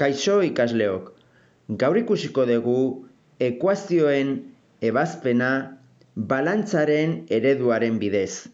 Kaixo ikasleok, gaur ikusiko dugu ekuazioen ebazpena balantzaren ereduaren bidez.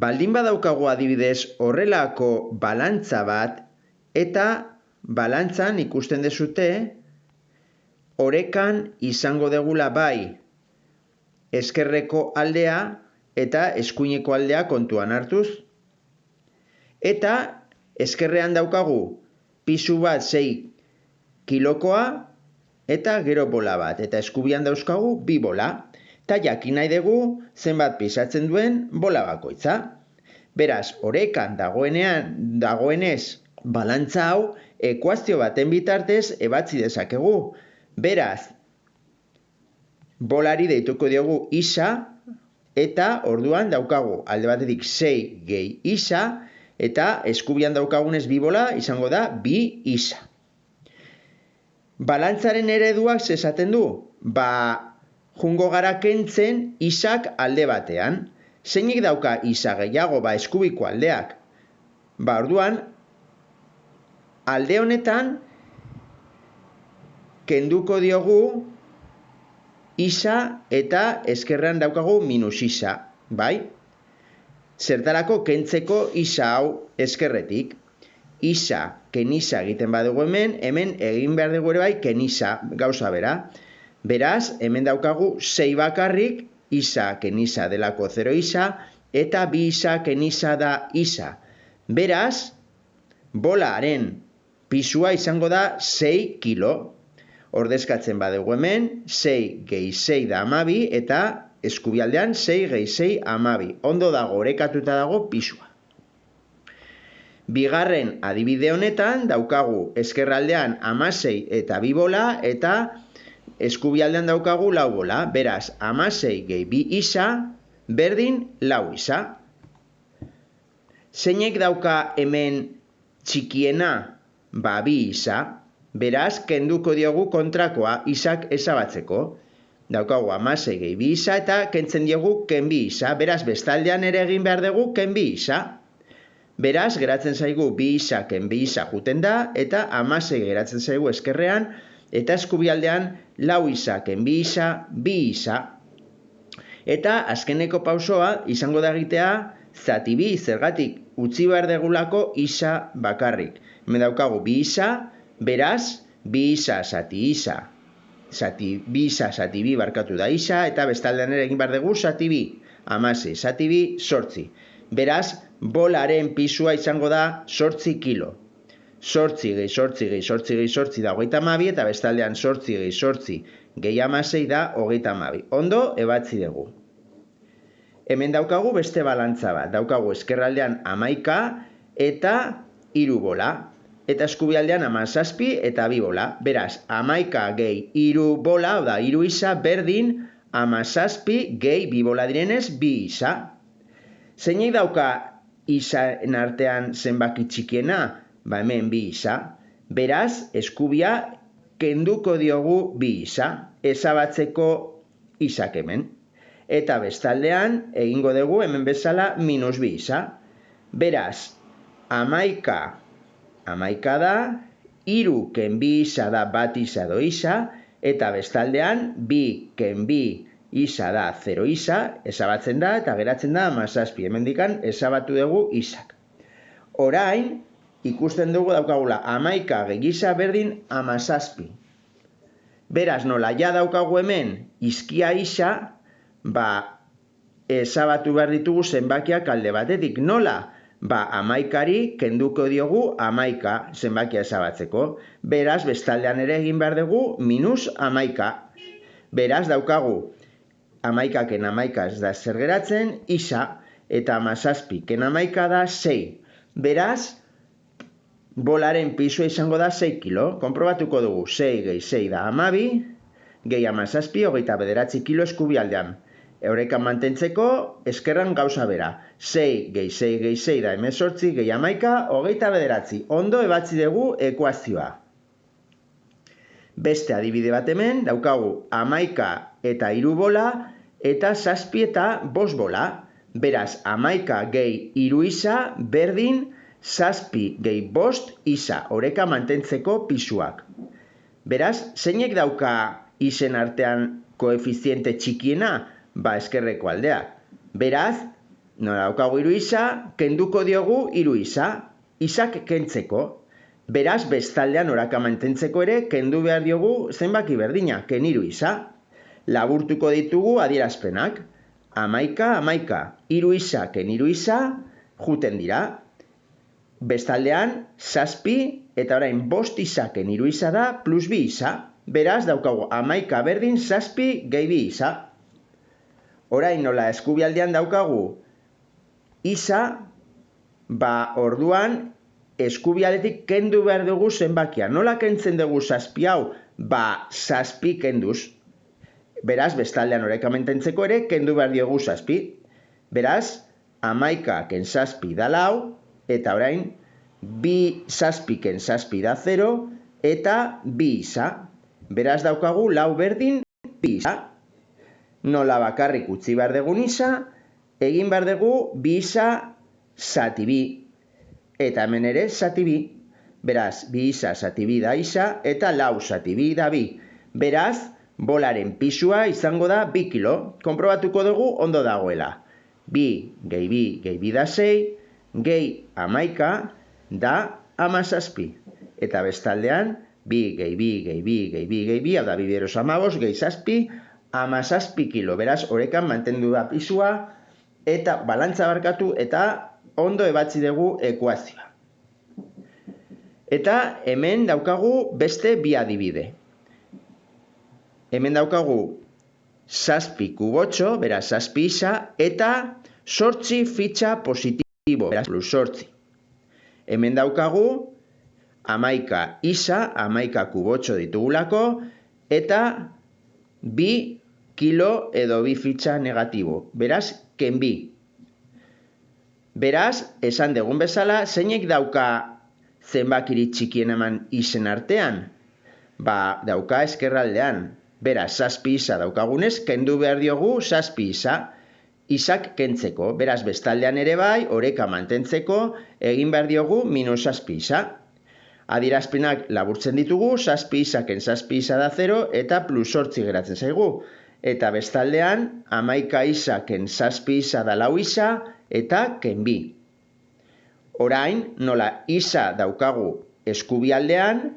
Baldin badaukagu adibidez horrelako balantza bat eta balantzan ikusten dezute orekan izango degula bai ezkerreko aldea eta eskuineko aldea kontuan hartuz. Eta ezkerrean daukagu pisu bat 6 kilokoa eta gero bola bat. Eta eskubian dauzkagu 2 bola. Eta jakin nahi dugu zenbat pisatzen duen bola bakoitza. Beraz, orekan dagoenez balantza hau ekuazio baten bitartez ebatzi dezakegu. Beraz, bolari deituko diogu isa eta orduan daukagu alde batetik 6 gehi isa eta eskubian daukagunez 2 bola izango da 2 isa. Balantzaren ereduak esaten du? Jungo gara kentzen isak alde batean. Zeinik dauka isa gehiago? Eskubiko aldeak. Orduan, alde honetan kenduko diogu isa eta ezkerrean daukagu minus isa. Bai? Zertarako kentzeko isa hau ezkerretik. Isa, kenisa egiten badugu hemen egin behar dugu ere bai kenisa gauza bera. Beraz, hemen daukagu 6 bakarrik, isa kenisa delako 0 isa, eta 2 isa kenisa da isa. Beraz, bolaren pisua izango da 6 kilo. Ordezkatzen badugu hemen, 6 gehi 6 da 12, eta eskubialdean 6 gehi 6 12. Ondo dago, orekatuta dago pisua. Bigarren adibide honetan daukagu ezkerraldean 16 eta 2 bola eta eskubialdean daukagu 4 bola. Beraz, 16 gehi 2 isa berdin 4 isa. Zeinek dauka hemen txikiena? 2 isa. Beraz, kenduko diogu kontrakoa isak ezabatzeko. Daukagu 16 gehi 2 isa eta kentzen diogu ken 2 isa. Beraz, bestaldean ere egin behar dugu ken 2 isa. Beraz, geratzen zaigu 2 isa ken 2 isa juten da, eta 16 geratzen zaigu ezkerrean, eta eskubialdean 4 isa ken 2 isa, 2 isa. Eta azkeneko pausoa izango da egitea zati 2, zergatik utzi behar degulako isa bakarrik. Hemen daukagu 2 isa, beraz, 2 isa zati isa. 2 isa zati 2 barkatu da isa, eta bestaldean ere egin behar dugu zati 2. 16 zati 2, 8. Beraz, bolaren pisua izango da 8 kilo. 8 gehi 8 gehi 8 gehi 8 da 32 eta bestaldean 8 gehi 8 gehi 16 da 32. Ondo ebatzi dugu. Hemen daukagu beste balantza bat. Daukagu ezkerraldean 11 eta 3 bola. Eta eskubialdean 17 eta 2 bola. Beraz, 11 gehi 3 bola, da 3 isa berdin 17 gehi 2 bola direnez 2 isa. Zeinek dauka isaen artean zenbaki txikiena? Hemen 2 isa. Beraz, eskubia kenduko diogu 2 isa. Ezabatzeko isak hemen. Eta bestaldean, egingo dugu hemen bezala minus 2 isa. Beraz, 11 da, 3 ken 2 isa da 1 isa do isa, eta bestaldean 2 ken 2 isa da 0 isa, ezabatzen da, eta geratzen da 17. Hemendikan ezabatu dugu isak. Orain, ikusten dugu daukagula 11 gehi isa berdin 17. Beraz, nola ja daukagu hemen izkia isa, ezabatu behar ditugu zenbakiak alde batetik. Nola? 11ari kenduko diogu 11 zenbakia ezabatzeko. Beraz, bestaldean ere egin behar dugu minus 11. Beraz, daukagu 11 ken 11 ez da zer geratzen, isa, eta 17 ken 11 da 6. Beraz, bolaren pisua izango da 6 kilo. Konprobatuko dugu 6 gehi 6 da 12, gehi 17, 29 kilo eskubialdean. Eurekan mantentzeko, eskerran gauza bera. 6 gehi 6 gehi 6 da 18, gehi 11, 29. Ondo ebatzi dugu ekuazioa. Beste adibide bat hemen, daukagu 11 eta 3 bola, eta 7 eta 5 bola. Beraz, 11 gehi 3 isa berdin zazpi gehi bost isa, oreka mantentzeko pisuak. Beraz, zeinek dauka isen artean koefiziente txikiena? Eskerreko aldeak. Beraz, nola daukagu 3 isa, kenduko diogu 3 isa, isak kentzeko. Beraz, bestaldean oreka mantentzeko ere, kendu behar diogu zenbaki berdina, ken 3 isa. Laburtuko ditugu adierazpenak. 11, 3 isa, ken 3 isa, juten dira. Bestaldean, zazpi, eta orain bost isa, ken 3 isa da, plus 2 isa. Beraz, daukagu 11 berdin, zazpi gehi 2 isa. Orain nola eskubialdean daukagu isa, orduan eskubialdetik kendu behar dugu zenbakia. Nola kentzen dugu zazpi hau? Zazpi kenduz. Beraz, bestaldean oreka mantentzeko ere, kendu behar diogu zazpi. Beraz, 11 ken zazpi da 4, eta orain, 2 zazpi ken zazpi da 0, eta 2 isa. Beraz, daukagu 4 berdin, 2 isa. Nola bakarrik utzi behar dugun isa, egin behar dugu 2 isa zati 2. Eta hemen ere zati 2. Beraz, 2 isa zati 2 da isa, eta 4 zati 2 da 2. Beraz, bolaren pisua izango da 2 kilo. Konprobatuko dugu ondo dagoela. 2 gehi 2 gehi 2 da 6, gehi 11 da 17. Eta bestaldean, 2 gehi 2 gehi 2 gehi 2 gehi 2, hau da 2 beros 15, gehi 7, 17 kilo. Beraz, orekan mantendu da pisua, eta balantza barkatu, eta ondo ebatzi dugu ekuazioa. Eta hemen daukagu beste bi adibide. Hemen daukagu zazpi kubotxo, beraz zazpi isa, eta 8 fitxa positibo, beraz plus 8. Hemen daukagu 11 isa, 11 kubotxo ditugulako, eta 2 kilo edo 2 fitxa negatibo, beraz ken 2. Beraz, esan degun bezala, zeinek dauka zenbakiri txikien eman isen artean? Dauka eskerraldean. Beraz, zazpi isa daukagunez, kendu behar diogu zazpi isa. Isak kentzeko. Beraz, bestaldean ere bai, oreka mantentzeko, egin behar diogu minus zazpi isa. Adierazpenak laburtzen ditugu, zazpi isa ken zazpi isa da 0, eta plus 8 geratzen zaigu. Eta bestaldean, 11 isa ken zazpi isa da 4 isa, eta ken 2. Orain, nola isa daukagu eskubialdean,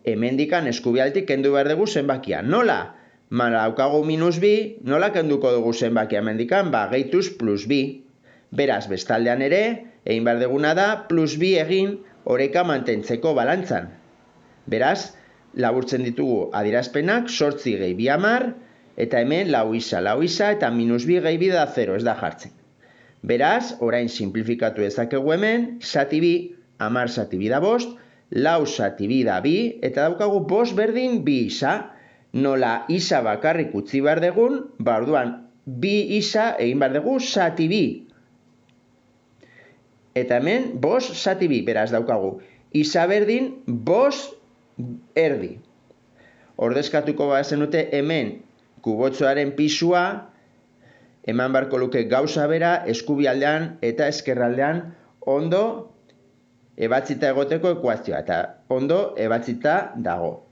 hemendikan eskubialdetik kendu behar dugu zenbakia. Nola? Daukagu minus 2, nola kenduko dugu zenbakia hemendikan? Gehituz plus 2. Beraz, bestaldean ere, egin behar duguna da, plus 2 egin oreka mantentzeko balantzan. Beraz, laburtzen ditugu adierazpenak, 8 gehi 2 10, eta hemen 4 isa, eta minus 2 gehi 2 da 0, ez da jartzen. Beraz, orain simplifikatu ezakegu hemen, zati 2, 10 zati 2 da 5, 4 zati 2 da 2, eta daukagu 5 berdin 2 isa. Nola isa bakarrik utzi behar dugun, orduan 2 isa egin behar dugu zati 2. Eta hemen 5 zati 2, beraz daukagu isa berdin 5 erdi. Ordezkatuko zenute hemen kubotxoaren pisua, eman beharko luke gauza bera eskubialdean eta eskerraldean ondo ebatzita egoteko ekuazioa, eta ondo ebatzita dago.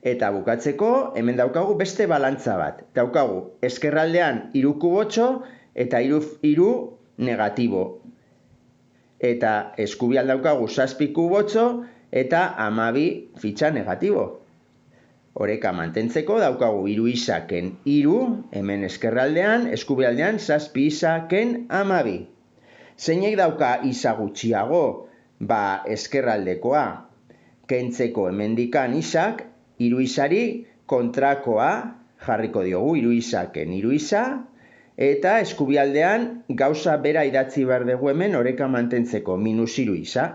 Eta bukatzeko, hemen daukagu beste balantza bat. Daukagu eskerraldean 3 kubotxo eta 3 negatibo. Eta eskubial daukagu 7 kubotxo eta 12 fitxa negatibo. Oreka mantentzeko daukagu 3 isa ken 3, hemen eskerraldean, eskubialdean 7 isa ken 12. Zeinek dauka isa gutxiago? Eskerraldekoa. Kentzeko hemendikan isak, 3 isari kontrakoa jarriko diogu, 3 isa ken 3 isa, eta eskubialdean gauza bera idatzi behar dugu hemen oreka mantentzeko, minus 3 isa.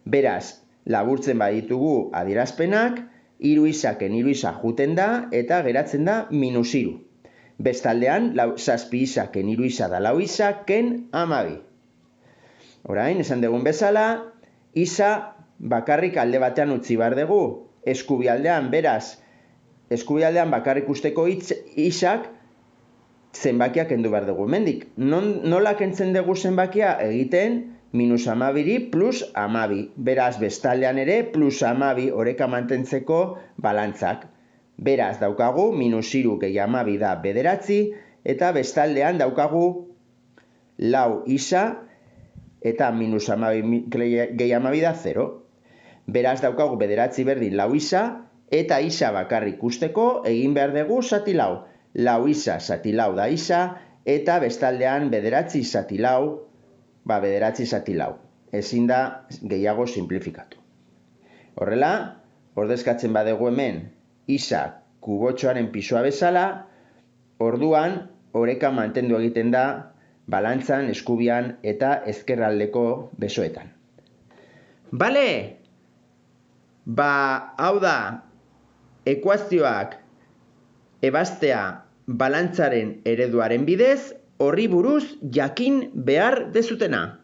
Beraz, laburtzen baditugu adierazpenak, 3 isa ken 3 isa juten da, eta geratzen da minus 3. Bestaldean, 7 isa ken 3 isa da 4 isa ken 12. Orain, esan dugun bezala, isa bakarrik alde batean utzi behar dugu. Eskubialdean, beraz, eskubialdean bakarrik usteko isak zenbakia kendu behar dugu. Hemendik, nola kentzen dugu zenbakia? Egiten minus amabiri plus amabi. Beraz, bestaldean ere plus amabi oreka mantentzeko balantzak. Beraz, daukagu minus iru gehi amabi da bederatzi, eta bestaldean daukagu lau isa, eta minus amabi gehi amabi da 0. Beraz, daukagu bederatzi berdin lau isa, eta isa bakarrik usteko egin behar dugu zati lau. Lau isa zati lau da isa, eta bestaldean bederatzi zati lau, bederatzi zati lau. Ezin da gehiago simplifikatu. Horrela, ordezkatzen badugu hemen isa kubotxoaren pisua bezala, orduan oreka mantendu egiten da balantzan, eskubian eta ezkerraldeko besoetan. Bale? Hau da, ekuazioak ebaztea balantzaren ereduaren bidez, horri buruz jakin behar dezutena.